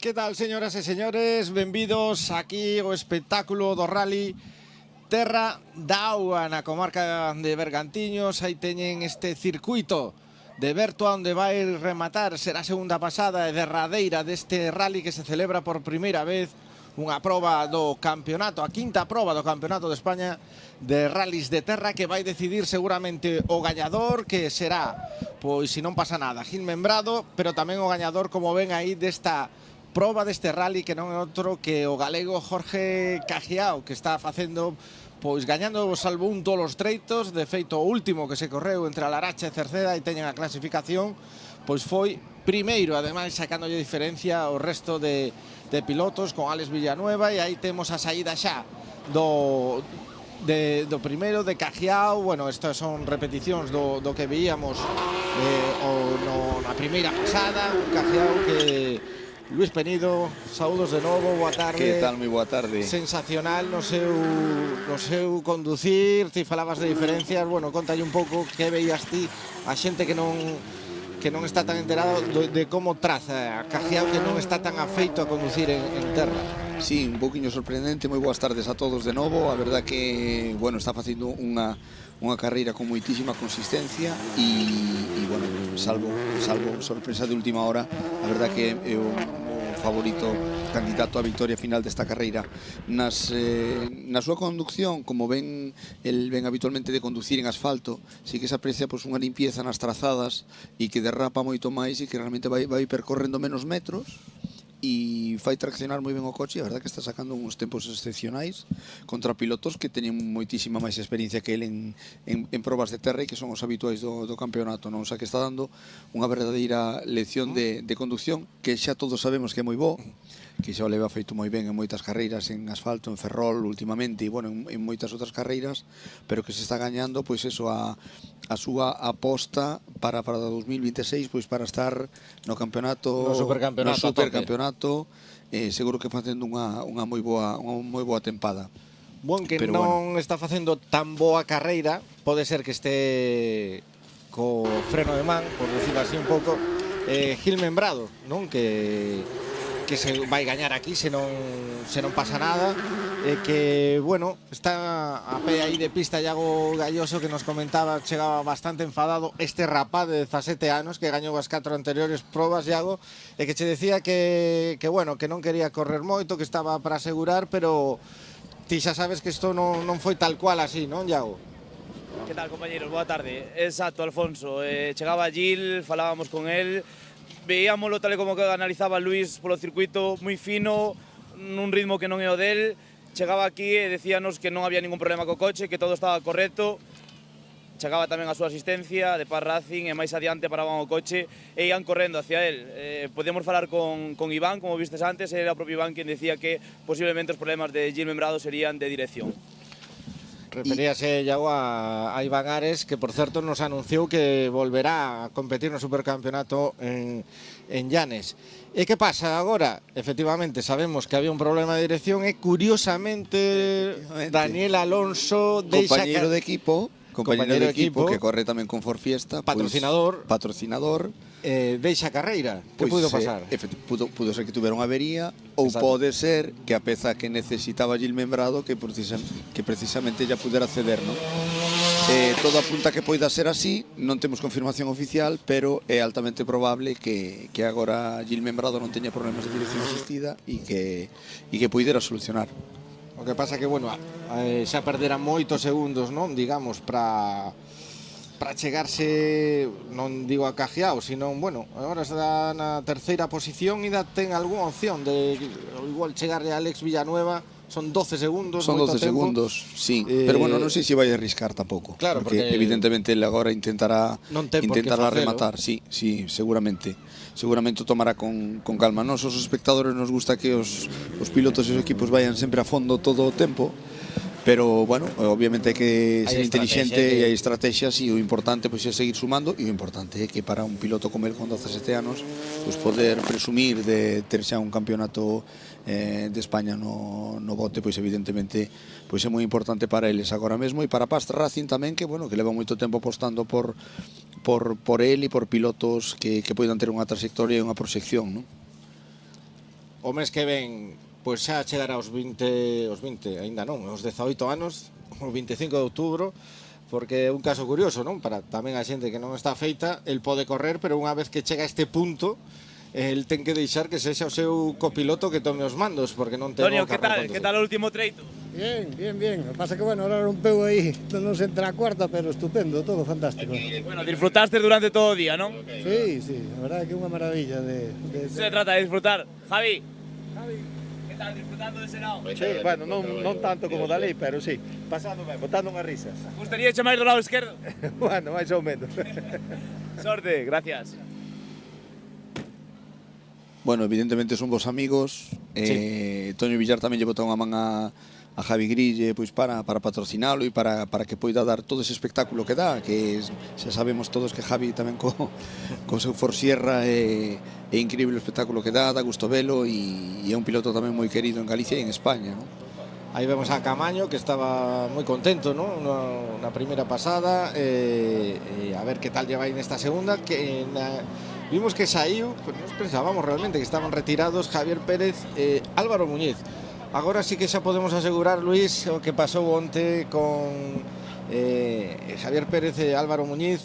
Que tal, señoras e señores? Benvidos aquí ao espectáculo do Rally Terra da Auga na comarca de Bergantiños. Aí teñen este circuito de Berto onde vai rematar. Será a segunda pasada e derradeira deste rally que se celebra por primeira vez. Unha proba do campeonato, a quinta proba do campeonato de España de rallies de terra que vai decidir seguramente o gañador, que será, pois se non pasa nada, Gil Membrado, pero tamén o gañador, como ven aí, desta proba deste rally, que non é outro que o galego Jorge Cajiao, que está facendo, pois gañando salvo un todos os treitos. De feito, o último que se correu entre a Laracha e Cerceda e teñen a clasificación, pois foi primeiro, ademais sacándolle diferencia ao resto de pilotos, con Alex Villanueva, e aí temos a saída xa do primeiro de Cajiao. Bueno, estas son repeticións do que veíamos na primeira pasada. Un Cajiao que... Luis Penido, saúdos de novo, boa tarde. Que tal, moi boa tarde. Sensacional no seu conducir, ti falabas de diferencias, bueno, contalle un pouco que veías ti a xente que non está tan enterado de como traza Cajiao, que non está tan afeito a conducir en terra. Sí, un poquinho sorprendente, moi boas tardes a todos de novo. A verdad que, bueno, está facendo unha carreira con moitísima consistencia e bueno, salvo sorpresa de última hora, a verdad que é o favorito candidato á victoria final desta carreira. Na súa conducción, como el ven habitualmente de conducir en asfalto, sí que se aprecia pois unha limpieza nas trazadas e que derrapa moito máis e que realmente vai percorrendo menos metros e fai traccionar moi ben o coche. A verdad que está sacando uns tempos excepcionais contra pilotos que teñen moitísima máis experiencia que el en probas de terra e que son os habituais do campeonato, non? O sea, que está dando unha verdadeira lección de conducción, que xa todos sabemos que é moi bo, que xa o leva feito moi ben en moitas carreiras en asfalto, en Ferrol últimamente, e bueno, en moitas outras carreiras, pero que se está gañando pois eso, a súa aposta para 2026, pois para estar no campeonato, no supercampeonato, seguro que facendo unha moi boa tempada. Bon, que pero non está facendo tan boa carreira, pode ser que este co freno de man, por decirlo así un pouco, Gil Membrado, non? Que se vai gañar aquí se non pasa nada, que, bueno, está a pé aí de pista Iago Galloso, que nos comentaba, chegaba bastante enfadado este rapaz de 17 anos que gañou as 4 anteriores probas, Iago, e que che decía que bueno, que non quería correr moito, que estaba para asegurar, pero ti xa sabes que isto non foi tal cual así, non, Iago? Que tal, compañeros? Boa tarde. Exacto, Alfonso. Chegaba Gil, falábamos con él, veíamoslo tal e como que analizaba Luis polo circuito, moi fino, nun ritmo que non é o del. Chegaba aquí e decíanos que non había ningún problema co coche, que todo estaba correcto. Chegaba tamén a súa asistencia de Paz Racing e máis adiante paraban o coche e ian correndo hacia él. Podemos falar con Iván, como vistes antes, era o propio Iván quen decía que posiblemente os problemas de Gil Membrado serían de dirección. Referíase, Iago, a Iván Ares, que por certo nos anunciou que volverá a competir no supercampeonato en Llanes. E que pasa agora? Efectivamente, sabemos que había un problema de dirección e, curiosamente, Daniel Alonso deixa... Compañeiro de equipo que corre tamén con Ford Fiesta, patrocinador, deixa a carreira. Que puido pasar? Pudo ser que tuvera unha avería, ou pode ser que a peza que necesitaba Gil Membrado que precisamente ya pudera ceder, non? Todo apunta que poida ser así, non temos confirmación oficial, pero é altamente probable que agora Gil Membrado non teña problemas de dirección asistida e que poidera solucionar. O que pasa que, bueno, xa perderá moitos segundos, non? Digamos, para chegarse, non digo a Cajiao, sino, bueno, agora está na terceira posición e ten algunha opción de igual chegarle a Alex Villanueva. Son 12 segundos, son 12 segundos, sí, pero bueno, non sei se vai a arriscar tampouco, claro, porque evidentemente ele agora intentará rematar, sí, seguramente o tomará con calma. Nos os espectadores nos gusta que os pilotos e os equipos vayan sempre a fondo todo o tempo, pero bueno, obviamente hai que ser inteligente e hai estrategias, e o importante pois é seguir sumando, e o importante é que para un piloto como el con 17 anos pois poder presumir de ter xa un campeonato de España no bote, pois evidentemente pois é moi importante para eles agora mesmo, e para Paz Racing tamén, que bueno, que leva moito tempo apostando por el e por pilotos que poidan ter unha trayectoria e unha proxección, non? o mes que ven pois xa chegará aos 20, aínda non, aos 18 anos, o 25 de outubro, porque é un caso curioso, non? Para tamén a xente que non está feita, el pode correr, pero unha vez que chega a este punto, el ten que deixar que sexa o seu copiloto que tome os mandos, porque non ten Antonio, o carné que tal o último treito? Bien, bien, bien. Lo que pasa que, bueno, ahora rompeu aí, non se entra a cuarta, pero estupendo, todo fantástico. Bueno, disfrutaste durante todo o día, non? Sí, sí, a verdade que é unha maravilla Se trata de disfrutar. Javi, que tal disfrutando de Senao? Sí, bueno, non tanto como da lei, pero sí, pasando ben, botando unhas risas. Gustaría che máis do lado esquerdo? Bueno, máis ou menos. Sorte, gracias. Bueno, evidentemente son vos amigos. Toño Villar tamén lle botou unha man a Javi Grille pois para patrocinalo e para que poida dar todo ese espectáculo que dá, que xa sabemos todos que Javi tamén co seu Forsierra é increíble o espectáculo que dá gusto velo e é un piloto tamén moi querido en Galicia e en España, non? Aí vemos a Camaño, que estaba moi contento, ¿no? Na primeira pasada, a ver que tal lle vai nesta segunda, que vimos que saiu, pues nos pensábamos realmente que estaban retirados Javier Pérez e Álvaro Muñiz. Agora sí que xa podemos asegurar, Luis, o que pasou onte con Javier Pérez e Álvaro Muñiz.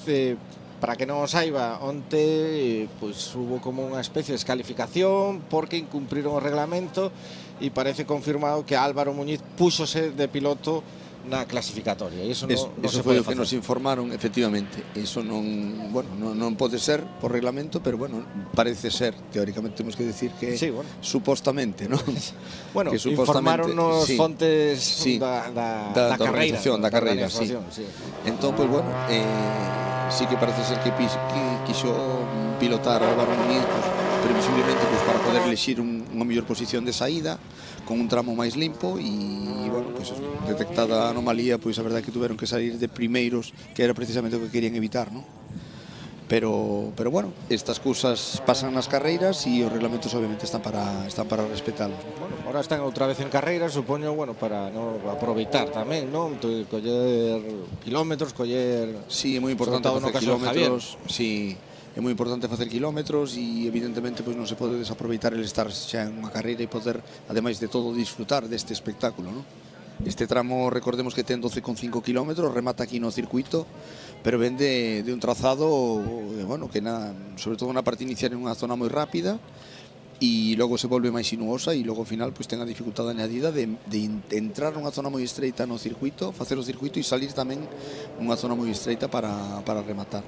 Para que non o saiba, onte pues hubo como unha especie de descalificación porque incumpriron o reglamento e parece confirmado que Álvaro Muñiz púxose de piloto na clasificatoria. E iso non se foi pode o que facer. nos informaron, efectivamente. Iso non pode ser por reglamento, pero bueno, parece ser, teóricamente temos que decir que sí, bueno. Supostamente, non? Bueno, que informaron-nos sí, fontes sí, da carreira, da carreira, sí. Sí. Entón, pois bueno, sí que parece ser que quixo pilotar Álvaro Muñiz, pues, previsiblemente pues, para poder elexir unha mellor posición de saída con un tramo máis limpo e bueno, pues, detectada a anomalía, pois a verdade é que tuveron que salir de primeiros, que era precisamente o que querían evitar, non? Pero bueno, estas cousas pasan nas carreiras e os reglamentos obviamente están para respetalos. Bueno, ahora están outra vez en carreira, supoño, bueno, para no aproveitar tamén, non? Coller kilómetros, coller... Sí, é moi importante facer kilómetros. Sí, é moi importante facer kilómetros e evidentemente pois non se pode desaproveitar el estar xa en unha carreira e poder, ademais de todo, disfrutar deste espectáculo, non? Este tramo, recordemos que ten 12,5 kilómetros, remata aquí no circuito, pero ven de un trazado, bueno, que sobre todo na parte inicial en unha zona moi rápida e logo se volve máis sinuosa e logo ao final pois ten a dificultade añadida de entrar nunha zona moi estreita no circuito, facer o circuito e salir tamén nunha zona moi estreita para rematar.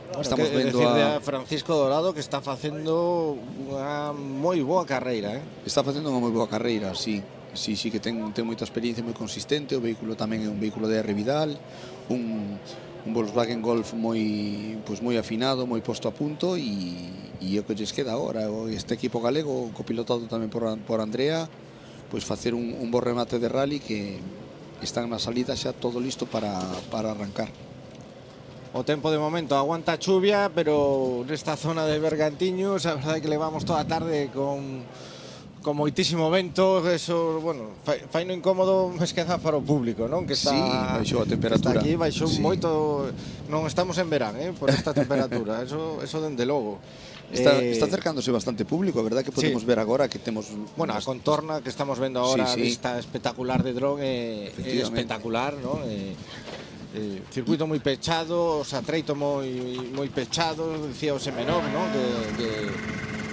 Bueno, estamos vendo a Francisco Dorado que está facendo unha moi boa carreira, Está facendo unha moi boa carreira, sí. Sí, que ten moita experiencia, moi consistente. O vehículo tamén é un vehículo de R. Vidal, un Volkswagen Golf moi afinado, moi posto a punto e o que lles queda agora este equipo galego, copilotado tamén por Andrea, pois facer un bo remate de rally que están na salida xa todo listo para arrancar. O tempo de momento aguanta a chuvia, pero nesta zona de Bergantiños a verdade é que levamos toda a tarde con moitísimo vento. Eso, bueno, fai no incómodo máis que nada para o público, non? Que está, sí, baixou a temperatura. Está aquí, baixou sí. Moito. Non estamos en verán, por esta temperatura. Eso dende logo. Está acercándose bastante público, a verdade que podemos ver agora que temos... Bueno, a contorna que estamos vendo agora, sí. vista espectacular de dron, é espectacular, non? Circuito moi pechado, os atreitos moi pechados, decía o Semenov, non?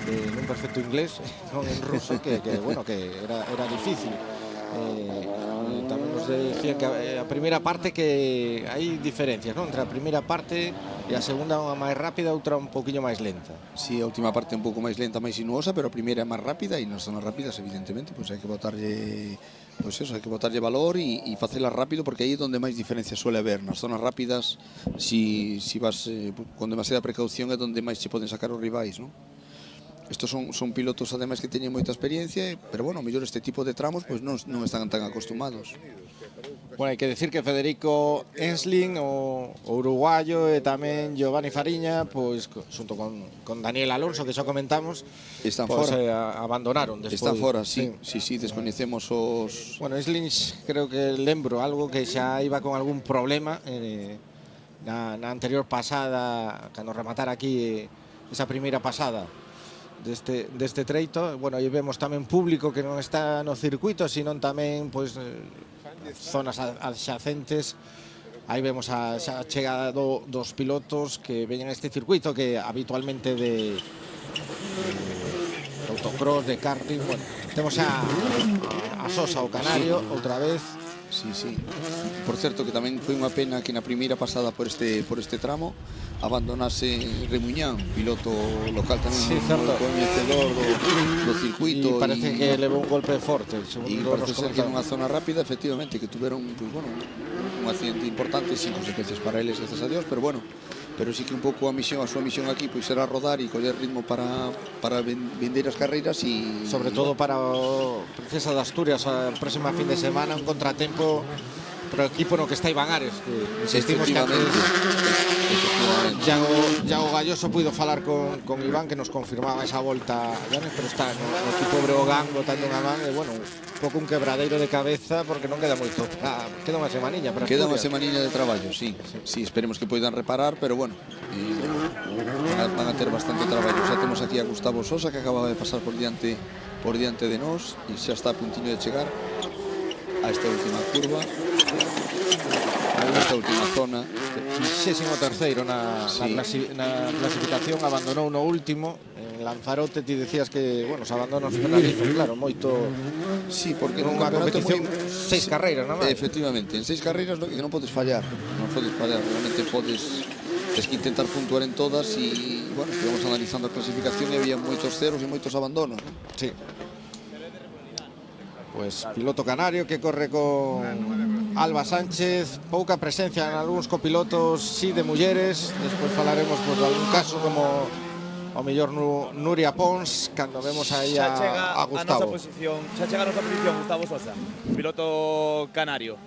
Nun perfecto inglés, non en ruso, que bueno, que era difícil. Tamén nos decía que a primeira parte que hai diferencias, non? Entre a primeira parte e a segunda unha máis rápida, outra un poquinho máis lenta. Sí, a última parte un pouco máis lenta, máis sinuosa, pero a primeira é máis rápida e nas zonas rápidas, evidentemente, pois hai que botarlle hai que botarlle valor e facela rápido, porque aí é onde máis diferencia suele haber. Nas zonas rápidas, si vas con demasiada precaución, é onde máis se poden sacar os rivais, non? Estos son pilotos ademais que teñen moita experiencia, pero bueno, mellor este tipo de tramos pois non están tan acostumados. Bueno, hai que decir que Federico Ensling, o uruguayo, e tamén Giovanni Fariña, pois xunto con Daniel Alonso, que xa comentamos, están pues, fora. Abandonaron despois. Están fora, sí, descoñecemos os... Bueno, Ensling creo que lembro algo que xa iba con algún problema na anterior pasada, cando rematara aquí esa primeira pasada. deste treito. Bueno, aí vemos tamén público que non está no circuito, sino tamén pois zonas adxacentes. Aí vemos a chegada dos pilotos que veñen a este circuito que habitualmente de autocross, de karting. Bueno, temos a Sosa, o canario, outra vez. Sí, sí. Por certo que tamén foi unha pena que na primeira pasada por este tramo abandonase Remuñán, piloto local tamén, sí, coñecedor do circuito, e parece que levou un golpe forte, e parece ser que nunha zona rápida efectivamente que tuveron pues, bueno, un accidente importante sin consecuencias para eles, gracias a Dios, pero bueno, pero sí que un pouco a súa misión aquí pois será rodar e coller ritmo para vender as carreiras e sobre todo para o Princesa de Asturias a próxima fin de semana, un contratempo para o equipo no que está Iván Ares, que insistimos que antes Iago Galloso puido falar con Iván que nos confirmaba esa volta a Llanes, pero está no equipo Breogán botando unha man e bueno, un pouco un quebradeiro de cabeza porque non queda moito, queda unha semanilla para queda unha semanilla de traballo, sí, esperemos que poidan reparar, pero bueno van a ter bastante traballo. Xa temos aquí a Gustavo Sosa que acaba de pasar por diante de nós e xa está a puntiño de chegar a esta última curva, a esta última zona. 63º na clasificación, abandonou no último en Lanzarote. Ti decías que, bueno, os abandonos penalizan, claro, moito. Sí, porque nunha competición 6 carreiras, nada máis. Efectivamente, en 6 carreiras que non podes fallar, realmente tens que intentar puntuar en todas e, bueno, estivemos analizando a clasificación e había moitos ceros e moitos abandonos. Sí. Pues piloto canario que corre con Alba Sánchez, pouca presencia en algúns copilotos, sí, de mulleres. Despois falaremos pues, de algún caso como o mellor Nuria Pons, cando vemos aí a Gustavo. Xa chega a nosa posición Gustavo Sosa, piloto canario.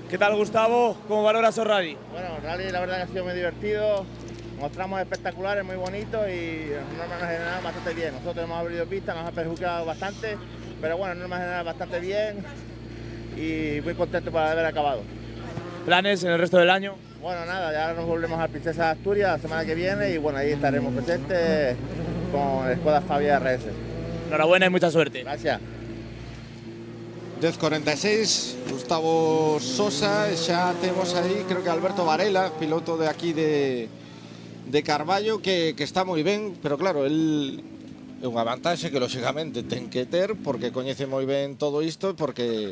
¿Qué tal, Gustavo? ¿Cómo valoras el rally? Bueno, el rally la verdad que ha sido muy divertido. Unos tramos espectaculares, muy bonitos y en normas general bastante bien. Nosotros hemos abrido pistas, nos ha perjudicado bastante, pero bueno, en normas general bastante bien y muy contento por haber acabado. ¿Planes en el resto del año? Bueno, nada, ya nos volvemos a Princesa de Asturias la semana que viene y bueno, ahí estaremos presentes con el Skoda Fabia RS. Enhorabuena y mucha suerte. Gracias. 10:46, Gustavo Sosa, xa temos aí, creo que Alberto Varela, piloto de aquí de Carballo, que está moi ben, pero claro, el é unha vantaxe que lóxicamente ten que ter porque coñece moi ben todo isto, porque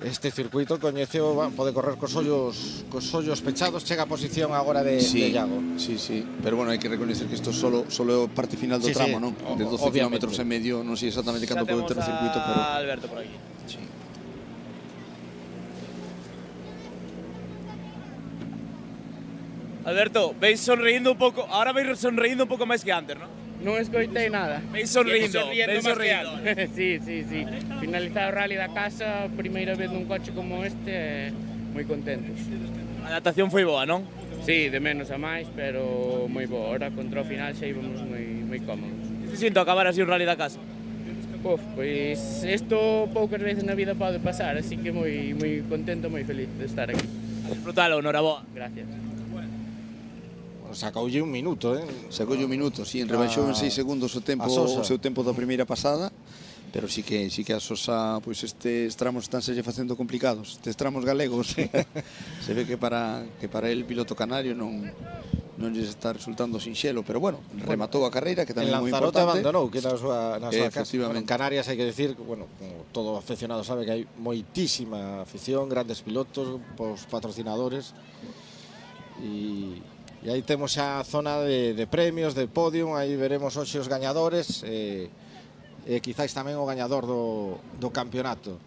este circuito coñece, pode correr cos ollos pechados, chega a posición agora de Iago. Sí, pero bueno, hai que recoñecer que isto solo é o parte final do tramo, non? De 12 km e medio, non sei exactamente canto pode ter o circuito, pero Alberto por aquí. Sí. Alberto, veis sonriendo un pouco, ahora veis sonriendo un pouco máis que antes, ¿no? Non escoitei nada. Veis sonriendo, veis sonriendo. Sí. Finalizado o rally da casa, primeira vez nun coche como este, moi contentos. A adaptación foi boa, non? Sí, de menos a máis, pero moi boa. Ahora contra o final xa íbamos moi cómodos. Que se sinto acabar así un rally da casa? Pois isto poucas veces na vida pode pasar, así que moi contento, moi feliz de estar aquí. Disfrutalo, enhoraboa. Gracias. Sacoulle un minuto, Sacoulle un minuto, sí, rebaixou en 6 segundos o seu tempo da primeira pasada, pero sí que a Sosa, pois estes tramos están se facendo complicados, estes tramos galegos. Se ve que para el piloto canario non lle está resultando sinxelo, pero bueno, rematou a carreira, que tamén é moi importante. En Lanzarote abandonou, que na súa casa. En Canarias hai que decir, bueno, como todo aficionado sabe que hai moitísima afición, grandes pilotos, patrocinadores e aí temos a zona de premios, de podium, aí veremos hoxe os gañadores e quizáis tamén o gañador do campeonato.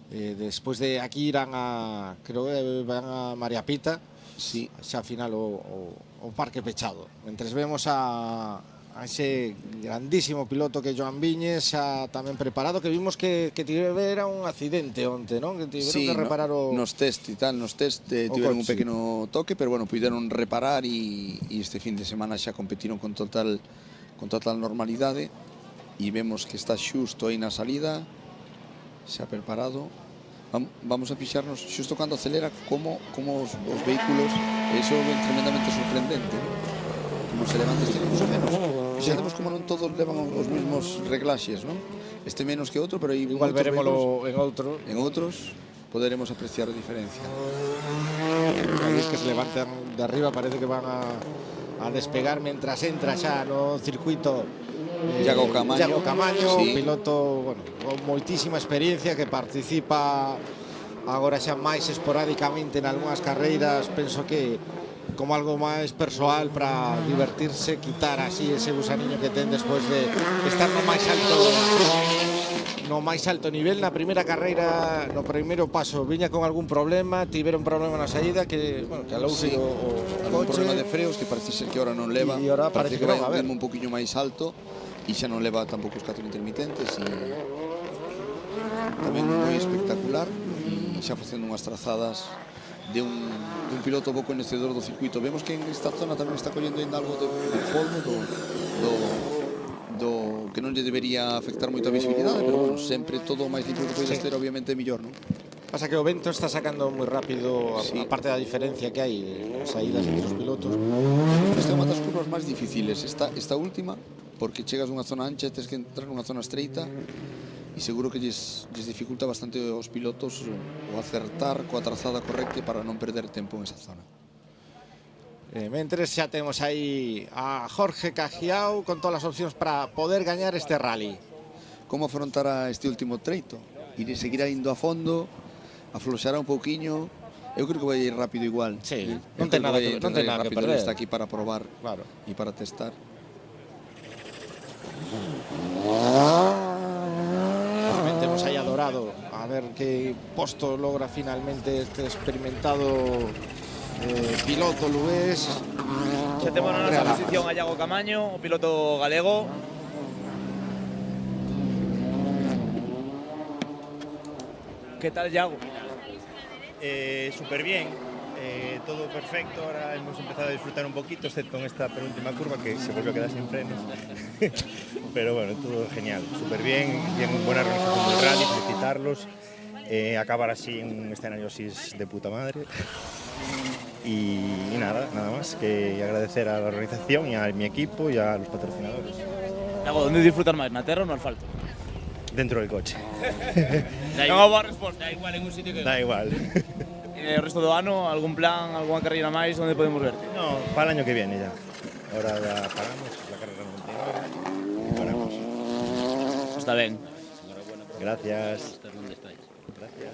Despois de aquí irán creo que van a María Pita, sí, xa final o parque pechado. Mentres vemos a ese grandísimo piloto que é Joan Viñes, xa tamén preparado, que vimos que tivera un accidente onte, non? Que tiveron que reparar nos test tiveron un pequeno toque, pero bueno, puideron reparar e este fin de semana xa competiron con total normalidade e vemos que está xusto aí na salida, xa preparado vamos a fixarnos xusto cando acelera como os vehículos, eso é tremendamente sorprendente, ¿no? Como se levanta este incluso menos. Fixemos como non todos levan os mesmos reglaxes, ¿no? Este menos que outro, pero Igual verémoslo en outro. En outros poderemos apreciar a diferencia. Aí es que se levantan de arriba, parece que van a despegar mientras entra xa no circuito Iago Camaño, sí. Piloto, bueno, con moitísima experiencia, que participa agora xa máis esporádicamente en algunhas carreiras, penso que como algo máis persoal para divertirse, quitar así ese gusaniño que ten despois de estar no máis alto nivel. Na primeira carreira, no primeiro paso, viña con algún problema, tiveron problema na saída que, bueno, que alouse sí, algún problema de freos que parece ser que ahora non leva, e ahora parece que vai non, a ver, un poquinho máis alto e xa non leva tampouco os 4 intermitentes, e tamén moi espectacular, e xa facendo unhas trazadas de un piloto bo coñecedor do circuito. Vemos que en esta zona tamén está collendo ainda algo de polvo do que non lle debería afectar moito a visibilidade, pero bueno, sempre todo o máis limpo que poida ser, obviamente, mellor, non? Pasa que o vento está sacando moi rápido, Sí. a parte da diferencia que hai en saídas entre os pilotos. Esta é unha das curvas máis difíciles, esta última, porque chegas a unha zona ancha e tens que entrar nunha zona estreita, e seguro que lles dificulta bastante aos pilotos o acertar coa trazada correcta para non perder tempo en esa zona. Mentres xa temos aí a Jorge Cajiao con todas as opcións para poder gañar este rally. Como afrontará este último treito? Seguirá indo a fondo, afloxará un pouquiño. Eu creo que vai ir rápido igual. Sí, Eu non ten creo nada que rápido, perder. Está aquí para probar, Claro. e para testar. Tamén temos aí a Dorado, a ver que posto logra finalmente este experimentado piloto lugués. Xa temos na nosa posición a Iago Camaño, o piloto galego. Que tal, Iago? Súper bien, todo perfecto. Ahora hemos empezado a disfrutar un poquito, excepto en esta penúltima curva que se volvió a quedar sin frenos. Pero bueno, todo genial, súper bien, buena organización del rally, felicitarlos. Acabar así en un escenario así es de puta madre. Y nada más que agradecer a la organización y a mi equipo y a los patrocinadores. Iago, onde disfrutar máis, na terra ou no asfalto? Dentro del coche. É unha boa resposta. Da igual en un sitio que... Da igual. O resto do ano, algún plan, algunha carreira máis, onde podemos verte? No, para el año que viene ya. Ahora ya paramos, la carrera 99 y paramos. Está ben. Gracias. Gracias.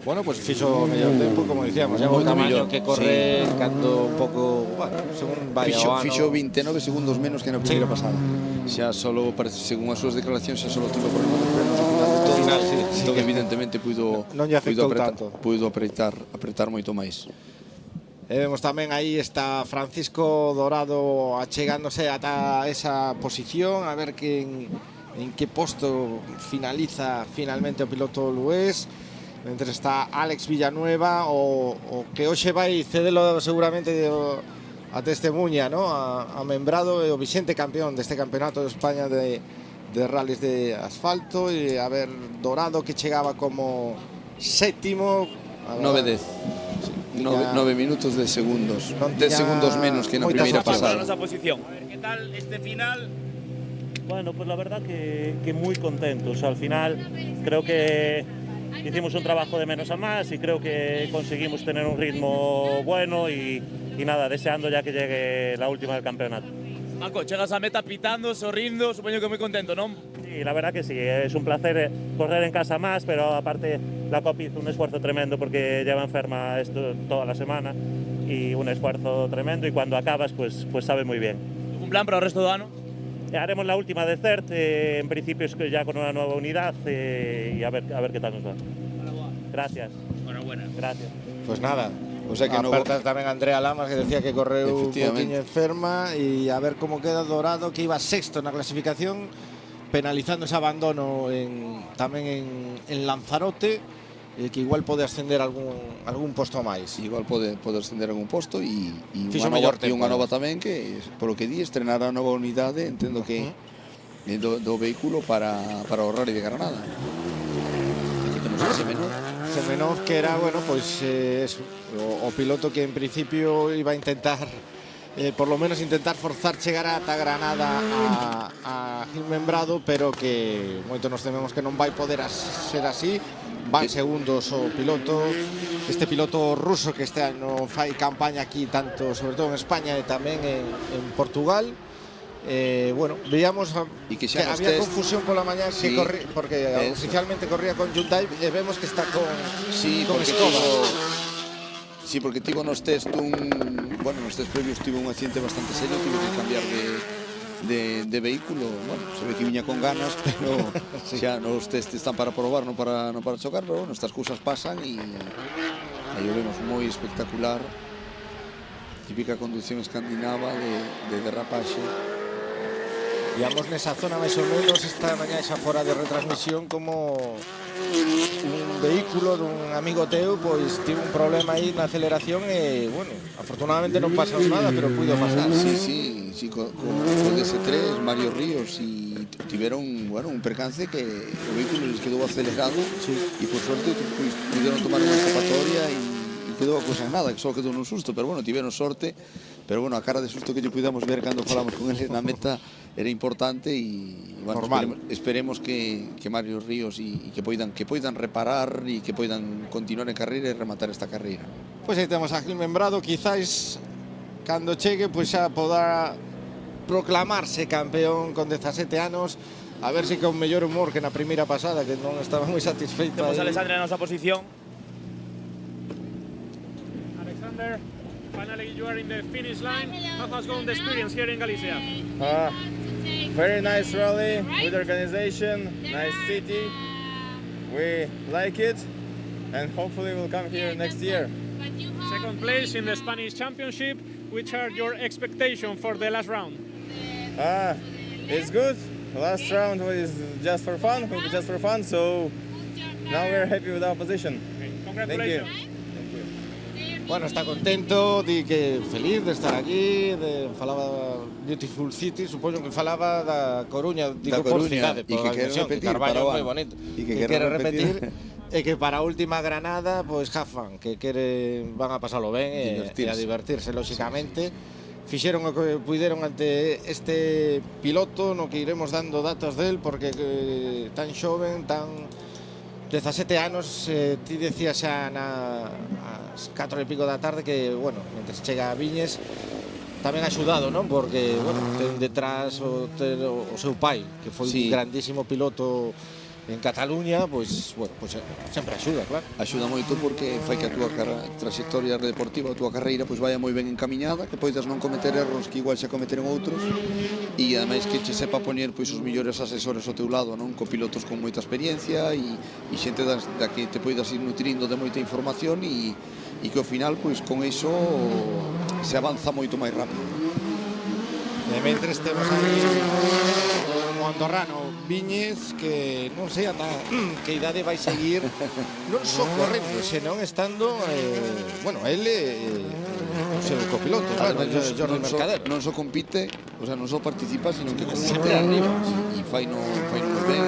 Bueno, pues fixo mellor tempo, como dicíamos, Iago Moito Camaño mellor, que corre cando un pouco, bueno, según vaya o ano. Fixo 29 segundos menos que na primeira pasada. Xa solo, parece, según as súas declaracións, xa solo tuvo problema de frenos ao final de todo. Ao final, sí. Entón, evidentemente, puido apretar moito máis. E vemos tamén aí está Francisco Dorado achegándose ata esa posición, a ver que en que posto finaliza finalmente o piloto lugués. Mentre está Alex Villanueva, o que hoxe vai cedelo seguramente a testemunha, ¿no? a Membrado, o vixente campeón deste campeonato de España de rallies de asfalto, e a ver Dorado que chegaba como séptimo. 9-10. 9 minutos de segundos. 10 segundos menos que na primeira pasada. Nosa posición. A ver, ¿qué tal este final? Bueno, pues la verdad que muy contentos. Al final creo que hicimos un trabajo de menos a más y creo que conseguimos tener un ritmo bueno y nada, deseando ya que llegue la última del campeonato. Paco, chegas a meta pitando, sorrindo, supoño que moi contento, non? Sí, la verdad que sí, es un placer correr en casa más, pero aparte la COP hizo un esfuerzo tremendo porque lleva enferma esto toda la semana y un esfuerzo tremendo, y cuando acabas pues sabe muy bien. Un plan para o resto do ano? Haremos la última de CERT, en principio es que ya con una nueva unidad, y a ver qué tal nos va. Gracias. Enhorabuena. Gracias. Pues nada, O sea que aperta tamén Andrea Lamas, que decía que correu un Efectivamente. poquinho enferma, e a ver como queda Dorado, que iba sexto na clasificación, penalizando ese abandono tamén en Lanzarote, que igual pode ascender algún posto máis. Igual pode ascender algún posto, e unha nova tamén, que polo que di estrenará a nova unidade, entendo que do vehículo para o Rally de Granada. Aquí temos ese menú. Semenov, que era, bueno, pues o piloto que en principio iba a intentar por lo menos intentar forzar chegar ata Granada a Gil Membrado, pero que moito nos tememos que non vai poder ser así. Van segundos o piloto, este piloto ruso que este ano fai campaña aquí tanto, sobre todo en España e tamén en Portugal. Bueno, veíamos que había confusión pola mañá, sí, porque oficialmente corría con Hyundai e vemos que está con Skoda. Sí, porque tivo nos test nos test previos tivo un accidente bastante serio, tivo que cambiar de vehículo. Bueno, se ve que viña con ganas, pero sí. Xa nos test están para probar, non para chocar, pero bueno, estas cousas pasan e aí o vemos moi espectacular. Típica conducción escandinava de derrapaxe. Íamos nesa zona máis ou menos esta mañá xa fora de retransmisión como un vehículo dun amigo teu pois tivo un problema aí na aceleración e, bueno, afortunadamente non pasou nada, pero puido pasar. Sí, con DS3, Mario Ríos e tiveron, bueno, un percance que o vehículo les quedou acelerado e por suerte pois puderon tomar unha escapatoria e quedou a cousa en nada, que só quedou nun susto, pero bueno, tiveron sorte, pero bueno, a cara de susto que lle pudamos ver cando falamos con eles na meta era importante e bueno, esperemos que Mario Ríos e que poidan reparar e que poidan continuar en carreira e rematar esta carreira. Pois aí temos a Gil Membrado, quizáis cando chegue pois xa poda proclamarse campeón con 17 anos, a ver se con mellor humor que na primeira pasada, que non estaba moi satisfeito. Temos a Alexandre na nosa posición. Alexander, finally you are in the finish line. How has gone the experience here in Galicia? Very nice rally with organization, nice city. We like it and hopefully we'll come here next year. Second place in the Spanish Championship. Which are your expectations for the last round? It's good. The last round was just for fun, so now we're happy with our position. Okay. Congratulations. Thank you. Bueno, está contento, di que feliz de estar aquí, falaba Beautiful City, supoño que falaba da Coruña, digo por cidade, por a dimensión, que Carballo é moi bonito, que quere repetir, e que para a última Granada, pois Jafan, que van a pasalo ben e a divertirse, lóxicamente. Fixeron o que puideron ante este piloto, no que iremos dando datos del, porque tan xoven, tan 17 anos, ti decías xa ás 4 e pico da tarde que, bueno, mentres chega a Viñes tamén axudado, non? Porque, bueno, ten detrás o seu pai, que foi un grandísimo piloto en Cataluña, pois, bueno, pois sempre axuda, claro. Axuda moito porque fai que a túa trayectoria deportiva, a túa carreira, pois vaya moi ben encamiñada, que poidas non cometer erros que igual xa cometeron outros e ademais que che sepa poñer pois os mellores asesores ao teu lado, non? Co pilotos con moita experiencia e xente da que te poidas ir nutrindo de moita información e que ao final, pois con iso se avanza moito máis rápido. E mentres temos aí o andorrano Viñez, que non sei ata que idade vai seguir non só correndo, senón estando bueno, ele o seu copiloto, Jordi Mercader. Non só compite, o sea, non só participa, sino que compite arriba e fai no ben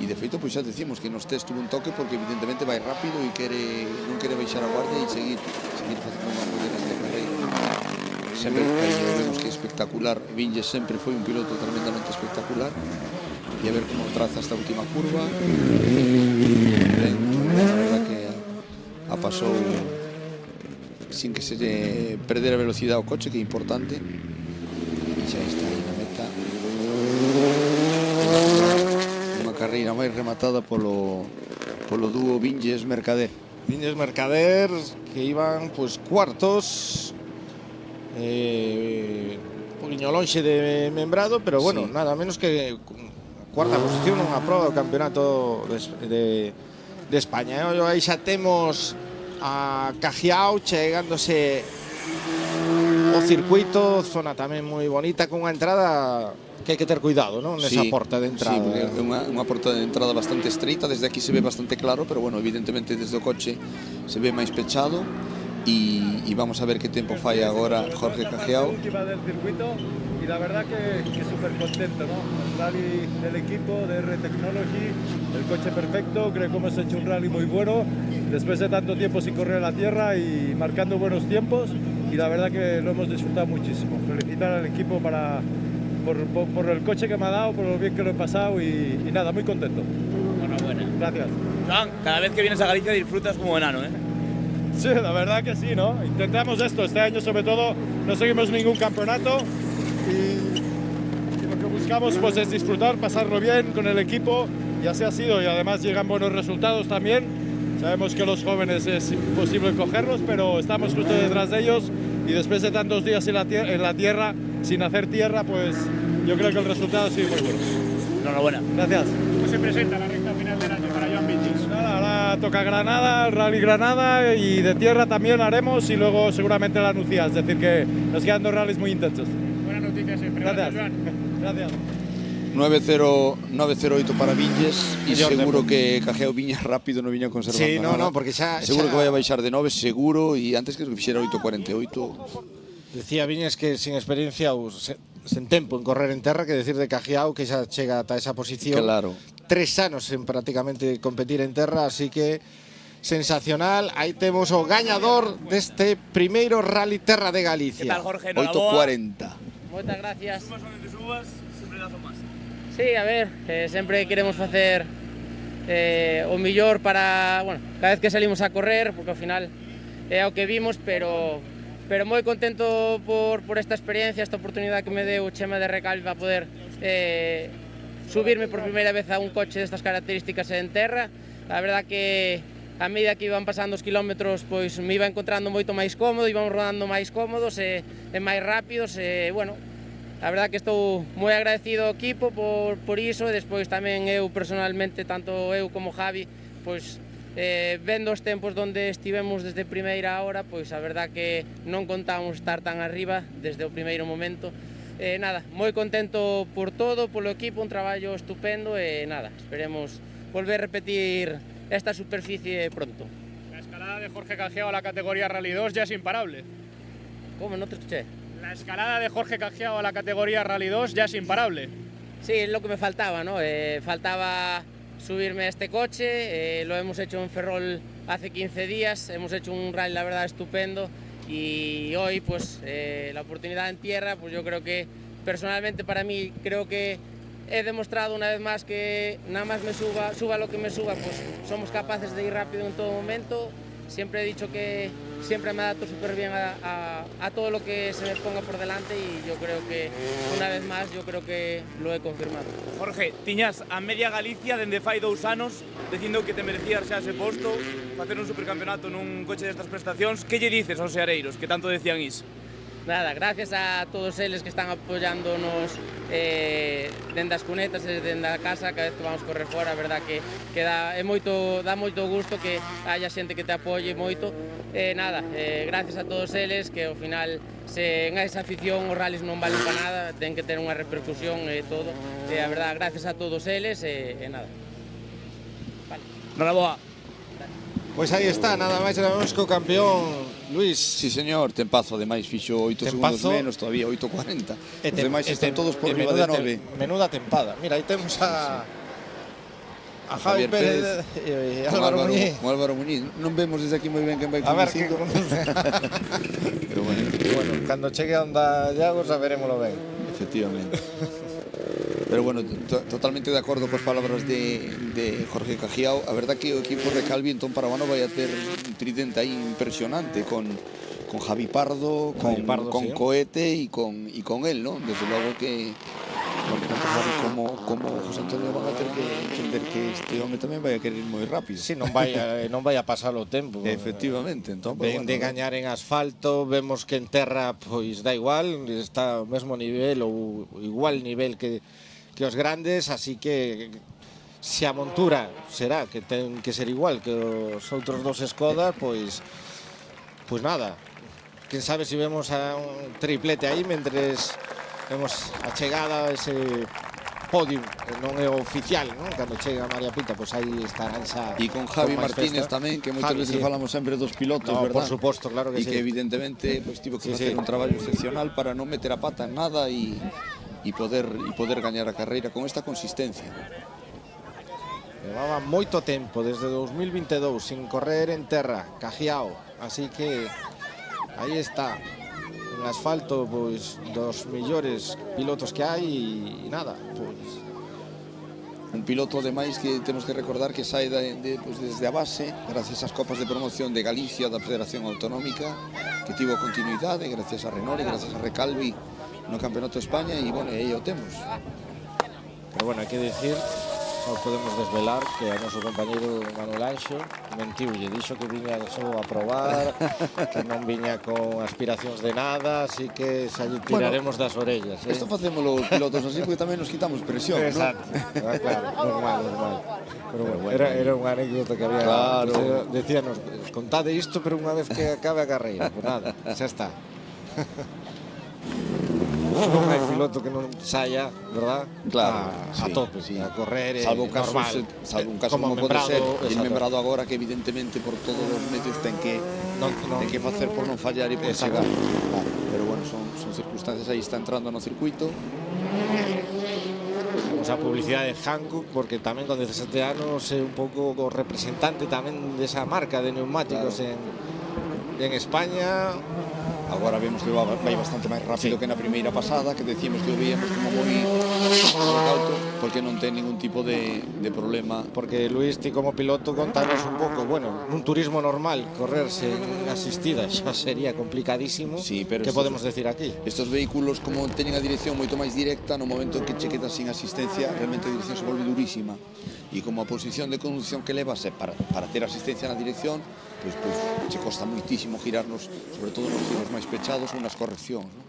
e de feito, pois xa decimos que nos test tuvo un toque porque evidentemente vai rápido e non quere baixar a guardia e seguir facendo unha moi nesta carreira. Sempre vemos que é espectacular. Viñes sempre foi un piloto tremendamente espectacular e a ver como traza esta última curva. Ben, a verdad que a pasou sin que se perder a velocidade ao coche, que é importante, e xa está aí na meta. Unha carreira máis rematada polo dúo Viñes-Mercader. Viñes-Mercader, que iban pois cuartos, un poquinho lonxe de Membrado, pero bueno, nada menos que cuarta posición nunha proba do campeonato de España. Aí xa temos a Cajiao chegándose o circuito, zona tamén moi bonita, con unha entrada que hai que ter cuidado, non? Nesa porta de entrada. Sí, porque é unha porta de entrada bastante estreita, desde aquí se ve bastante claro, pero bueno, evidentemente desde o coche se ve máis pechado. Y vamos a ver qué tiempo falla ahora Jorge Cajiao. La última del circuito, y la verdad que súper contento, ¿no? El rally del equipo de R Technology, el coche perfecto, creo que hemos hecho un rally muy bueno, después de tanto tiempo sin correr a la tierra y marcando buenos tiempos, y la verdad que lo hemos disfrutado muchísimo. Felicitar al equipo por el coche que me ha dado, por lo bien que lo he pasado y nada, muy contento. Enhorabuena. Gracias. Joan, cada vez que vienes a Galicia disfrutas como enano, ¿eh? Sí, la verdad que sí, ¿no? Intentamos esto, este año sobre todo no seguimos ningún campeonato y lo que buscamos pues es disfrutar, pasarlo bien con el equipo y así ha sido, y además llegan buenos resultados también. Sabemos que los jóvenes es imposible cogerlos, pero estamos justo detrás de ellos y después de tantos días en la tierra, sin hacer tierra, pues yo creo que el resultado sí muy bueno. Enhorabuena. Gracias. ¿Cómo se presenta la recta final del año para Joan Vinyes? Nada, ahora toca Granada, el Rally Granada, y de tierra también haremos, y luego seguramente la Nucía, es decir que nos quedan 2 rallies muy intensos. Buenas noticias siempre. Gracias. Joan. Gracias. 9-0-8 para Viñes e Mellor seguro tempo. que Cajeo viña rápido, non viña conservando Sí, no, nada. no, porque seguro que vai a baixar de 9, seguro, e antes que fixera 8-48. Decía Viñes que sin experiencia ou sen tempo en correr en terra, que decir de Cajiao que xa chega ata esa posición. Claro. 3 anos en prácticamente competir en terra, así que sensacional. Aí temos o gañador deste primeiro Rally Terra de Galicia. Que tal, Jorge? Enhoraboa. 8-40. Moitas gracias. Subas onde subas, sempre das o máis. Sí, a ver, sempre queremos facer o millor para, bueno, cada vez que salimos a correr, porque ao final é o que vimos, pero moi contento por esta experiencia, esta oportunidade que me deu Chema de Recalvi para poder subirme por primeira vez a un coche destas características en terra. A verdad que a medida que iban pasando os kilómetros, pois me iba encontrando moito máis cómodo, íbamos rodando máis cómodos e máis rápidos, bueno, a verdad que estou moi agradecido ao equipo por iso, e despois tamén eu personalmente, tanto eu como Javi, pois vendo os tempos onde estivemos desde primeira hora, pois a verdad que non contábamos estar tan arriba desde o primeiro momento. Nada, moi contento por todo, polo equipo, un traballo estupendo e nada, esperemos volver a repetir esta superficie pronto. La escalada de Jorge Cajiao a la categoría Rally 2 ya es imparable. ¿Cómo? No te escuché. La escalada de Jorge Cajiao a la categoría Rally 2 ya es imparable. Sí, es lo que me faltaba, ¿no? Faltaba subirme a este coche, lo hemos hecho en Ferrol hace 15 días, hemos hecho un rally, la verdad, estupendo, y hoy, pues, la oportunidad en tierra, pues yo creo que, personalmente para mí, creo que he demostrado una vez más que nada más me suba lo que me suba, pues somos capaces de ir rápido en todo momento. Siempre he dicho que siempre me adapto súper bien a todo lo que se me ponga por delante, y yo creo que, una vez más, yo creo que lo he confirmado. Jorge, tiñas a media Galicia dende fai 2 anos dicindo que te merecías xa ese posto, facer un supercampeonato nun coche destas prestacións. Que lle dices aos seareiros que tanto decían iso? Nada, gracias a todos eles que están apoyándonos dende as cunetas e dende a casa cada vez que vamos correr fora. A verdad que dá moito gusto que haya xente que te apoie moito. Nada, gracias a todos eles, que ao final, se en esa afición os rallies non valen para nada, ten que ter unha repercusión e todo. A verdad, gracias a todos eles e nada. Vale. Enhoraboa. Pois aí está, nada máis e nada menos que o campeón Luis. Sí, señor, tempazo, además fixo 8 segundos menos, todavía 8.40. Os demais están todos por riba de 9. Menuda tempada. Mira, aí temos a Javi Pérez e Álvaro Muñiz. O Álvaro Muñiz. Non vemos desde aquí moi ben quen vai A ver que conducindo. Pero bueno, cando chegue a onda Llago saberemoslo ben. Efectivamente. Pero bueno, totalmente de acordo coas palabras de Jorge Cajiao. A verdad que o equipo de Calvi entón para o ano vai a ter un tridente aí impresionante con Javi Pardo, con sí. Coete e con él, ¿no? Desde logo que como José Antonio van a ter que entender que este home tamén vai a querer ir moi rápido. Sí, non vai a pasar o tempo. Efectivamente, entón, ven de gañar en asfalto, vemos que en terra pois da igual, está ao mesmo nivel ou igual nivel que os grandes, así que se a montura será que ten que ser igual que os outros dos Skoda, pois nada. Quen sabe se vemos a un triplete aí mentres vemos a chegada ese podio, non é oficial, non? Cando chega María Pinta, pois aí estarán xa. E con Javi Martínez tamén, que moitas veces falamos sempre dos pilotos, no, verdad? Por suposto, claro que sí. E que evidentemente pois tivo que facer un traballo excepcional para non meter a pata en nada e poder gañar a carreira con esta consistencia. Levaba moito tempo, desde 2022, sin correr en terra, Cajiao, así que aí está. En asfalto, pois, dos mellores pilotos que hai e nada, pois... Un piloto, ademais, que temos que recordar que sai pues, desde a base, gracias ás copas de promoción de Galicia, da Federación Autonómica, que tivo continuidade, gracias a Renault, gracias a Recalvi no Campeonato de España, e, bueno, aí o temos. Pero, bueno, hai que decir, non podemos desvelar que a noso compañeiro Manuel Anxo mentiulle, dixo que viña só a probar, que non viña con aspiracións de nada, así que xa lle tiraremos das orellas. Isto facémoslo pilotos así porque tamén nos quitamos presión, non? Exacto, claro, normal. Pero bueno, era unha anécdota que había. Claro. Decíanos, contade isto, pero unha vez que acabe a carreira, pues nada, xa está. Non hai piloto que non saia, verdad? Claro, a tope, a correr, salvo un caso como pode ser el Membrado agora, que evidentemente por todos os medios ten que facer por non fallar e por chegar. Pero bueno, son circunstancias, aí está entrando no circuito. Vamos a publicidade de Hankook, porque tamén con 17 anos é un pouco o representante tamén desa marca de neumáticos en España. Agora vemos que vai bastante máis rápido que na primeira pasada, que decíamos que o veíamos como moi cauto, porque non ten ningún tipo de problema. Porque, Luis, ti como piloto, contanos un pouco, bueno, nun turismo normal, correrse en asistida xa sería complicadísimo. Sí, pero que podemos decir aquí? Estos vehículos, como teñen a dirección moito máis directa, no momento en que che quedas sin asistencia, realmente a dirección se volve durísima. E como a posición de conducción que levas para ter asistencia na dirección, pois che costa moitísimo girarnos, sobre todo nos giros máis pechados ou nas correccións, non?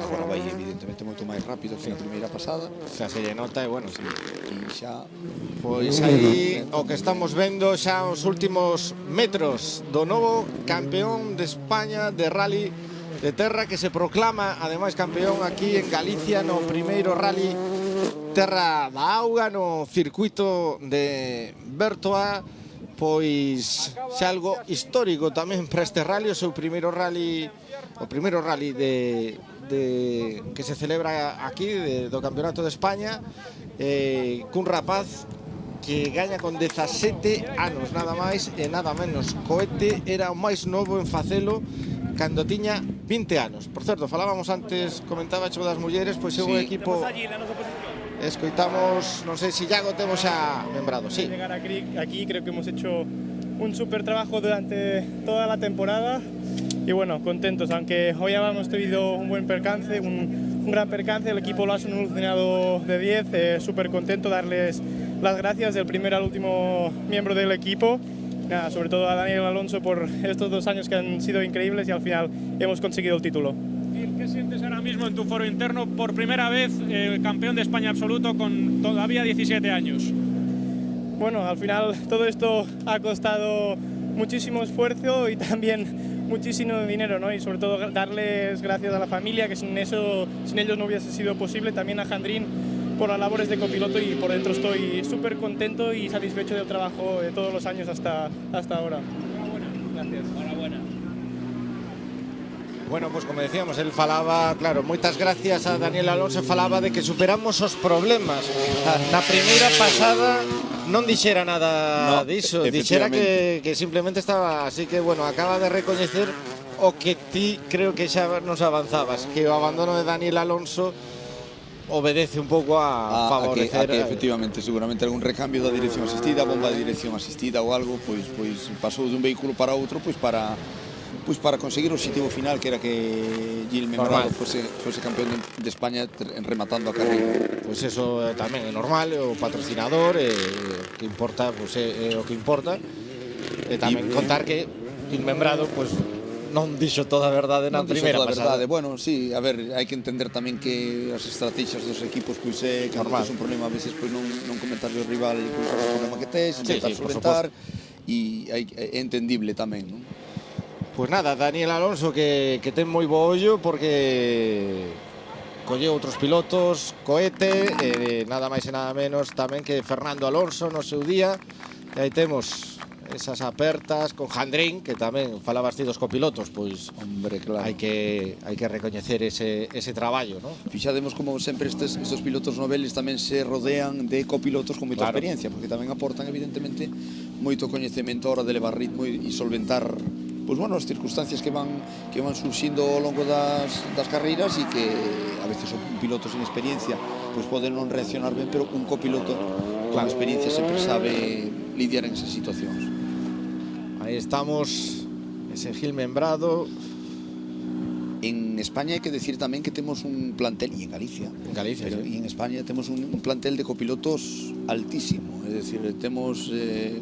Agora vai evidentemente moito máis rápido que na primeira pasada. Xa se lle nota e, bueno, e xa... Pois aí o que estamos vendo xa os últimos metros do novo campeón de España de rally de terra, que se proclama ademais campeón aquí en Galicia no primeiro rally Terra da Auga, no circuito de Bertoa. Pois xa algo histórico tamén para este rally, o seu primeiro rally, o primeiro rally que se celebra aquí do Campeonato de España, cun rapaz que gaña con 17 anos, nada máis e nada menos. Coete era o máis novo en facelo cando tiña 20 anos. Por certo, falábamos antes, comentaba xo das mulleres, pois é un equipo... Escoitamos, non sei se Iago temos xa membrado, sí. Llegar aquí creo que hemos hecho un súper trabajo durante toda la temporada y bueno, contentos, aunque hoy habíamos tenido un buen percance, un gran percance, el equipo lo ha solucionado de 10, súper contento, darles las gracias del primer al último miembro del equipo, nada, sobre todo a Daniel Alonso por estos 2 años que han sido increíbles y al final hemos conseguido el título. ¿Qué sientes ahora mismo en tu foro interno? Por primera vez campeón de España absoluto con todavía 17 años. Bueno, al final todo esto ha costado muchísimo esfuerzo y también muchísimo dinero, ¿no? Y sobre todo darles gracias a la familia, que sin ellos no hubiese sido posible, también a Jandrín por las labores de copiloto, y por dentro estoy súper contento y satisfecho del trabajo de todos los años hasta ahora. Enhorabuena. Gracias. Enhorabuena. Bueno, pois como decíamos, el falaba, claro, moitas gracias a Daniel Alonso, falaba de que superamos os problemas. Na primeira pasada non dixera nada diso, dixera que simplemente estaba, así que, bueno, acaba de recoñecer o que ti creo que xa nos avanzabas, que o abandono de Daniel Alonso obedece un pouco a favorecer a que efectivamente, seguramente algún recambio da dirección asistida, bomba de dirección asistida ou algo, pois pasou de un vehículo para outro, pois para conseguir o objetivo final, que era que Gil Membrado fose campeón de España rematando a carreira. Pois eso tamén é normal, o patrocinador, que importa, pois é o que importa. E tamén contar que Gil Membrado non dixo toda a verdade na primeira pasada. Bueno, sí, a ver, hai que entender tamén que as estrategias dos equipos, pois é que é un problema, a veces non comentarle ao rival o problema que tes, intentar solventar, e é entendible tamén, non? Pois nada, Daniel Alonso que ten moi bo ollo, porque colleu outros pilotos, cohete, nada máis e nada menos tamén que Fernando Alonso no seu día. E aí temos esas apertas con Jandrín, que tamén falabas ti dos copilotos, pois hombre, claro, hai que recoñecer ese traballo, ¿no? Fixademos como sempre estes pilotos noveles tamén se rodean de copilotos con moita experiencia, porque tamén aportan evidentemente moito coñecemento a hora de levar ritmo e solventar pois bueno, as circunstancias que van surxindo ao longo das carreiras e que a veces son pilotos sin experiencia pois poden non reaccionar ben, pero un copiloto con experiencia sempre sabe lidiar en esas situacións. Aí estamos, ese Gil Membrado. En España hai que decir tamén que temos un plantel, e en Galicia, pero sí. en España temos un plantel de copilotos altísimo, é dicir, temos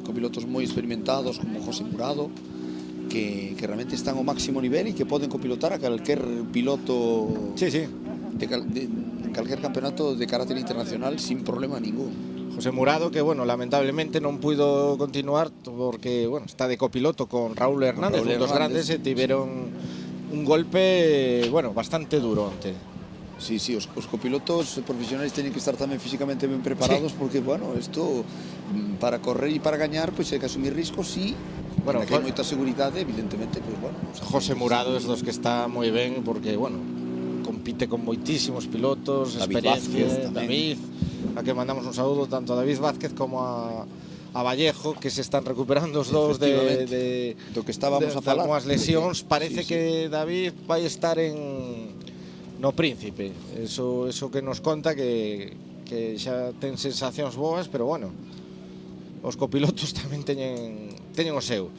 copilotos moi experimentados como José Murado, que realmente están ao máximo nivel e que poden copilotar a calquer piloto de calquer campeonato de carácter internacional sin problema ningún. José Murado, que bueno, lamentablemente non puido continuar porque bueno, está de copiloto con Raúl Hernández, dos grandes, e tiveron un golpe bueno, bastante duro onte. Sí, os copilotos profesionales teñen que estar tamén físicamente ben preparados, porque bueno, isto para correr e para gañar pois hai que asumir riscos e bueno, que hai moita seguridade, evidentemente, pois bueno. José Murado é dos que está moi ben porque bueno, compite con moitísimos pilotos, experiencia, David, a que mandamos un saúdo tanto a David Vázquez como a Vallejo, que se están recuperando os dous do que estábamos a falar. Algunhas lesións, parece que David vai estar no Príncipe. Eso que nos conta que xa ten sensacións boas, pero bueno, os copilotos tamén teñen o seu.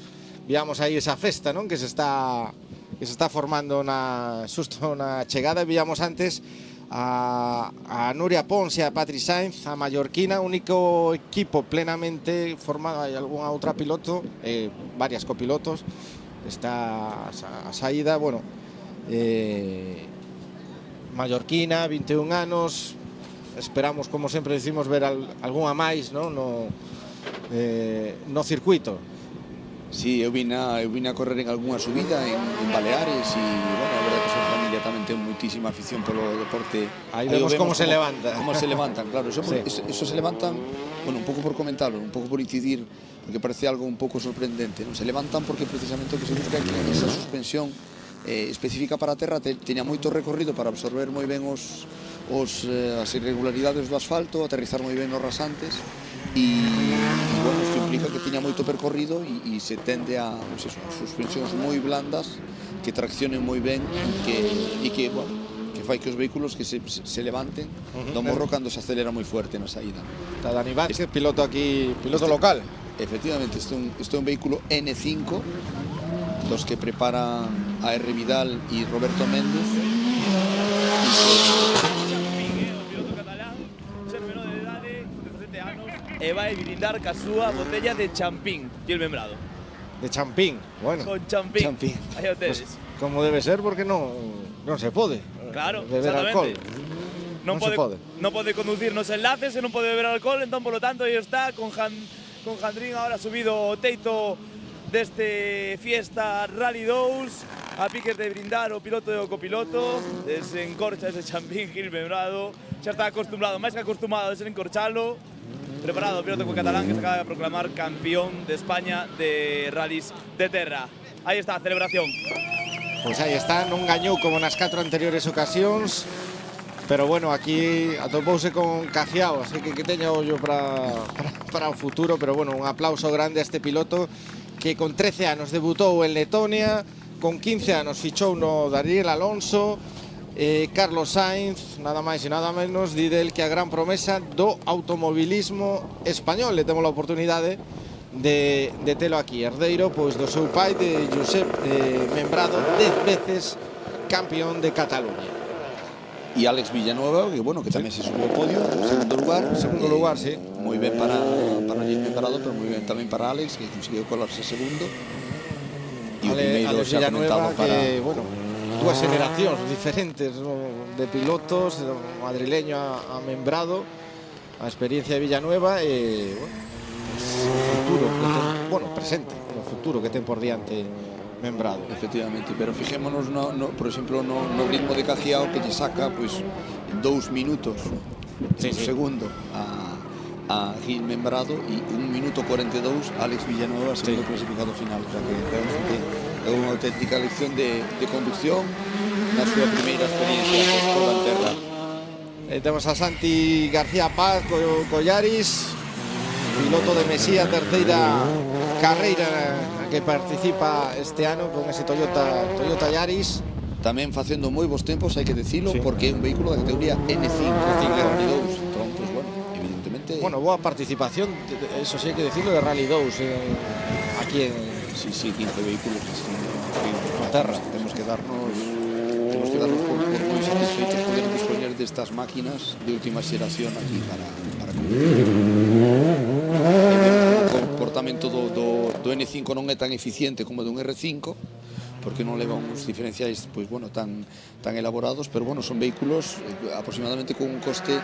Viamos aí esa festa, non? Que se está formando xusto na chegada. Viamos antes a Nuria Pons e a Patri Sainz, a mallorquina, único equipo plenamente formado. Hai algunha outra piloto, varias copilotos. Está a saída, bueno, mallorquina, 21 anos. Esperamos, como sempre decimos, ver algunha máis no circuito. Sí, eu vina a correr en algunha subida en Baleares e, bueno, a verdade que a súa familia tamén ten moitísima afición polo deporte. Aí vemos como se levanta. Como se levantan, claro. Eso se levantan, bueno, un pouco por comentarlo, un pouco por incidir, porque parece algo un pouco sorprendente, non? Se levantan porque precisamente o que se busca é que esa suspensión específica para a terra teña moito recorrido para absorber moi ben as irregularidades do asfalto, aterrizar moi ben nos rasantes e bueno, isto implica que tiña moito percorrido e se tende a suspensións moi blandas que traccionen moi ben e que fai que os vehículos que se levanten do morro cando se acelera moi fuerte na saída. Está Dani Vázquez, piloto aquí, piloto local. Efectivamente, este é un vehículo N5 dos que preparan a R. Vidal e Roberto Méndez. E vai brindar ca súa botella de champín, Gil Membrado. De champín, bueno. Con champín. Aí o tedes. Pues, como debe ser, porque non se pode. Claro, beber alcohol. Non pode conducir nos enlaces e non pode beber alcohol, entón, polo tanto, aí está con Jandrín ahora subido o teito deste Fiesta Rally 2, a piques de brindar o piloto e o copiloto, desencorcha ese champín Gil Membrado, xa está acostumbrado, máis que acostumado a desencorchalo. Preparado o piloto catalán que se acaba de proclamar campeón de España de rallies de terra. Aí está a celebración. Pois aí está, non gañou como nas 4 anteriores ocasións, pero bueno, aquí atopouse con Cajiao, así que teña ollo para o futuro, pero bueno, un aplauso grande a este piloto que con 13 anos debutou en Letonia, con 15 anos fichou no Daniel Alonso, Carlos Sainz, nada máis e nada menos, di del que a gran promesa do automobilismo español. Le temos a oportunidade de telo aquí, herdeiro pois do seu pai, de Josep Membrado, 10 veces campeón de Cataluña. E Alex Villanueva, que bueno, que tamén se subiu ao podio, segundo lugar, sí. Moi ben para Gil Membrado, pero moi ben tamén para Alex, que conseguiu colarse segundo. E o primeiro Alex Villanueva, que, bueno, dúas generacións diferentes, ¿no?, de pilotos, o madrileño a Membrado, a experiencia de Villanueva e, bueno, o futuro que ten, bueno, presente, o futuro que ten por diante Membrado. Efectivamente, pero fijémonos por exemplo no ritmo de Cajiao, que lle saca pois 2 minutos un segundo a Gil Membrado e 1 minuto 42 Alex Villanueva, segundo clasificado final. O sea que realmente é unha auténtica lección de conducción na súa primeira experiencia por Anterra. Temos a Santi García Paz Collaris, piloto de Mesía, terceira carreira na que participa este ano con ese Toyota Yaris. Tamén facendo moi bons tempos, hai que decilo, porque é un vehículo da categoría N5 Rally 2. Entón, pues, bueno, evidentemente... Bueno, boa participación, eso sí hai que decirlo, de Rally 2 aquí en... Sí, 15 vehículos en terra. Temos que darnos por moi satisfeitos poder dispoñer destas máquinas de última xeración aquí para o comportamento do N5 non é tan eficiente como dun R5, porque non leva uns diferenciais pois bueno tan elaborados, pero bueno, son vehículos aproximadamente con un coste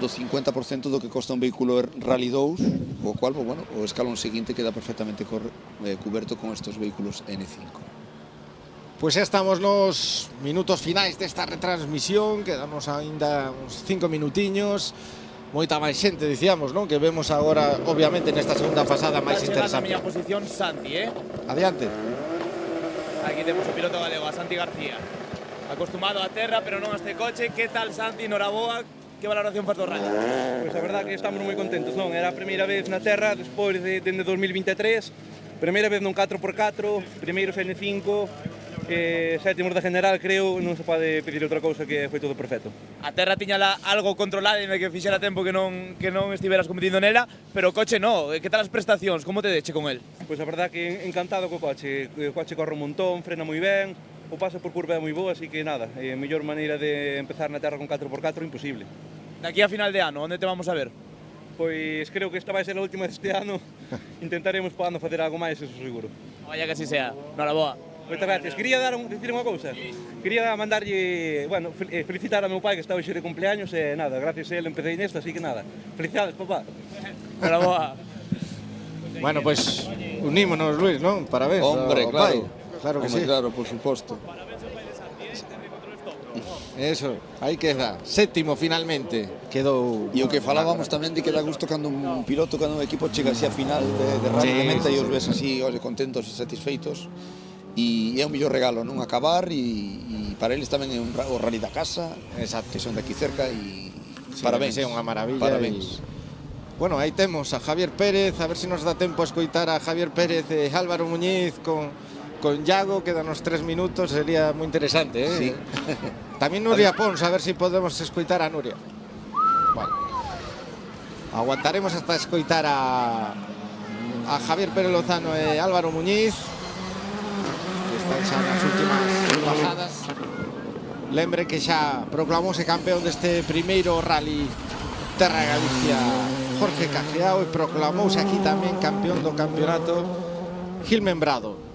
do 50% do que costa un vehículo Rally 2, o cual, bueno, o escalón seguinte queda perfectamente cuberto con estos vehículos N5. Pois xa estamos nos minutos finais desta retransmisión, quedamos aínda uns 5 minutiños. Moita máis xente, dicíamos, non? Que vemos agora, obviamente, nesta segunda pasada máis interesante. Na miña posición, Santi, Adiante. Aquí temos o piloto galego, a Santi García. Acostumado a terra, pero non a este coche. Que tal, Santi? Noraboa. Que valoración faz do rally? Pois a verdade que estamos moi contentos, non? Era a primeira vez na terra, despois de 2023. Primeira vez nun 4x4, primeiro N5. Sétimos da general, creo, non se pode pedir outra cousa, que foi todo perfecto. A terra tiñala algo controlada en que fixera tempo que non estiveras competindo nela, pero o coche non. Que tal as prestacións? Como te deche con el? Pois a verdade que encantado co coche. O coche corre un montón, frena moi ben, o paso por curva é moi boa, así que nada, a mellor maneira de empezar na terra con 4x4 imposible. Daqui a final de ano, onde te vamos a ver? Pois creo que esta vai ser a última deste ano. Intentaremos podando facer algo máis, eso seguro. Vaya que así sea. Noraboa. Moitas gracias. Quería decir unha cousa. Quería mandarlle, bueno, felicitar a meu pai que está hoxe de cumpleaños e nada, gracias a él empecé nesta, así que nada. Felicidades, papá. Noraboa. Bueno, pues unímonos, Luis, non? Parabéns. Hombre, claro. Claro que sí. Claro, por suposto. Eso, aí queda. Sétimo finalmente. Quedou. E o que falábamos tamén de que dá gusto cando un piloto, cando un equipo chega así a final de rally de meta e os ves así, oye, contentos e satisfeitos. E é un millor regalo, non? Acabar e para eles tamén é o rally da casa. Exacto. Que son de aquí cerca e sí, parabéns. É unha maravilla. Parabéns. Bueno, aí temos a Javier Pérez, a ver se nos dá tempo a escoitar a Javier Pérez e Álvaro Muñiz con Yago, quedan uns 3 minutos, sería moi interesante, eh? Sí. Tamén Nuria Pons, a ver se podemos escoitar a Nuria. Bueno. Aguantaremos hasta escoitar a Javier Pérez Lozano e Álvaro Muñiz. Están xa nas últimas pasadas. Lembre que xa proclamouse campeón deste primeiro rally Terra Galicia Jorge Cajiao e proclamouse aquí tamén campeón do campeonato Gil Membrado.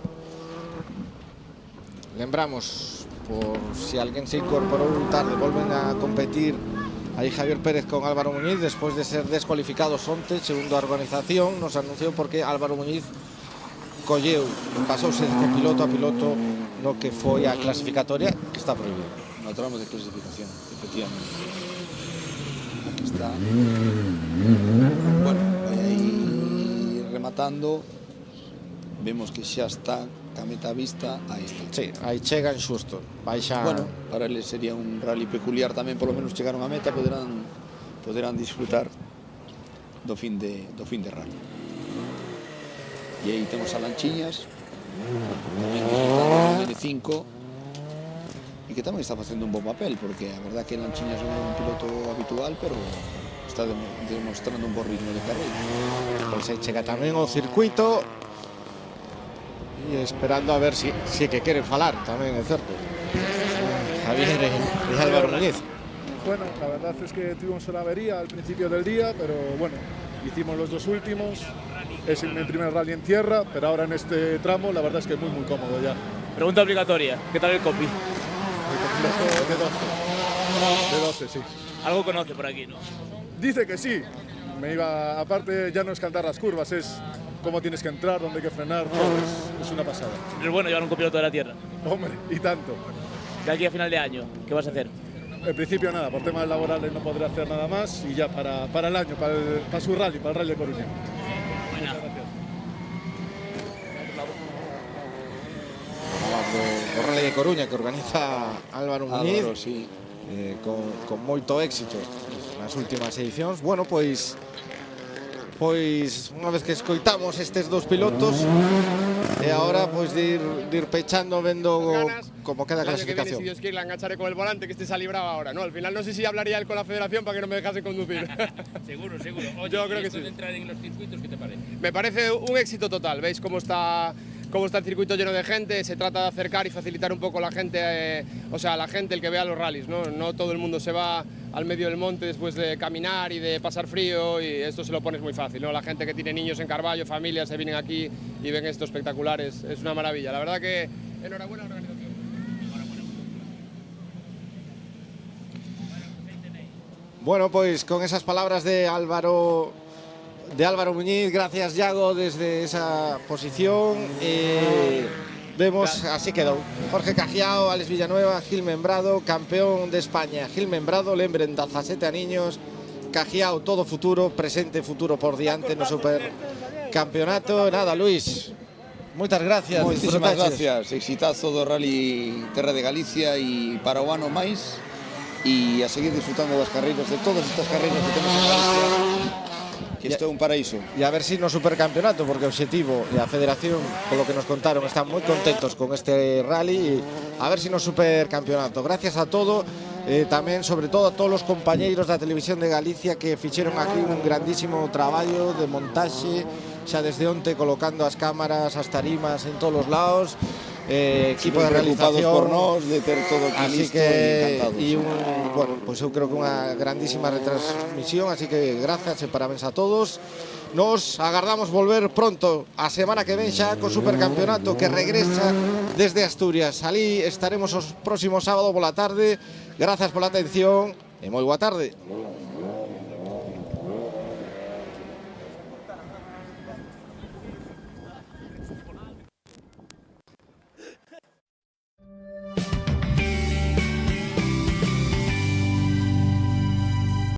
Lembramos, por si alguén se incorporou tarde, volven a competir aí Javier Pérez con Álvaro Muñiz despois de ser descualificados onte, segundo a organización nos anunciou porque Álvaro Muñiz colleu, pasouse de piloto a piloto no que foi a clasificatoria, que está prohibido. No tramo de clasificación, efectivamente. Aquí está. Bueno, vai aí rematando. Vemos que xa está a meta vista, aí está. Sí, aí chegan xusto. Vai xa... Bueno, para eles sería un rally peculiar tamén, polo menos chegaron a meta, poderán disfrutar do fin de rally. E aí temos a Lanchiñas, tamén N5, e que tamén está facendo un bon papel, porque a verdad que Lanchiñas é un piloto habitual, pero está demostrando un bon ritmo de carreira. Pois aí chega tamén o circuito, e esperando a ver si que queren falar, tamén é certo. Javier e Álvaro Muñiz. Bueno, la verdad es que tuvimos una avería al principio del día, pero bueno, hicimos los dos últimos. Es mi primer rally en tierra, pero ahora en este tramo la verdad es que muy cómodo ya. Pregunta obligatoria, ¿qué tal el copy? De 12, sí. Algo conoce por aquí, ¿no? Dice que sí. Aparte ya no es cantar las curvas, es cómo tienes que entrar, dónde hay que frenar, todo es una pasada. Pero bueno, llevar un copiloto de la tierra. Hombre, y tanto. De aquí a final de año, ¿qué vas a hacer? En principio nada, por temas laborales no podré hacer nada más y ya para el año, para su rally, para el Rally de Coruña. Buena. O Rally de Coruña que organiza Álvaro Muñiz, sí. con moito éxito nas últimas edicións. Bueno, pois unha vez que escoitamos estes dos pilotos e agora pois de ir pechando vendo como queda a clasificación. Si Dios quiere, la engancharé con el volante, que este se ha librado ahora, ¿no? Al final no sé si hablaría él con la federación para que no me dejase conducir. Seguro. Oye, yo creo que sí. De entrar en los circuitos, ¿qué te parece? Me parece un éxito total. ¿Veis cómo está el circuito lleno de gente? Se trata de acercar y facilitar un poco a la gente, o sea, a la gente el que vea los rallies, ¿no? No todo el mundo se va al medio del monte después de caminar y de pasar frío, y esto se lo pones muy fácil, ¿no? La gente que tiene niños en Carballo, familias, se vienen aquí y ven esto espectacular, es una maravilla. La verdad que enhorabuena a la organización. Bueno, pues con esas palabras de Álvaro Muñiz, gracias Yago desde esa posición. Vemos, así quedó. Jorge Cajiao, Alex Villanueva, Gil Membrado, campeón de España. Gil Membrado, lembren 17 aniños. Cajiao, todo futuro, presente, futuro por diante no supercampeonato. Nada, Luis, moitas gracias. Moitísimas gracias. Exitazo do Rally Terra de Galicia e para o ano máis. E a seguir disfrutando das carreiras, de todas estas carreiras que temos en Galicia, que isto é un paraíso. E a ver si no supercampeonato, porque o obxectivo e a federación, polo que nos contaron, están moi contentos con este rally, e a ver si no supercampeonato. Gracias a todo, tamén, sobre todo, a todos os compañeiros da Televisión de Galicia que fixeron aquí un grandísimo traballo de montaxe, xa desde onte colocando as cámaras, as tarimas en todos os lados. Equipo de realización por nós, de ter todo aquí así listo, que, encantados. bueno, pues eu creo que unha grandísima retransmisión, así que gracias e parabéns a todos. Nos agardamos volver pronto a semana que ven xa co supercampeonato que regresa desde Asturias. Ali estaremos os próximos sábado pola tarde. Gracias pola atención e moi boa tarde.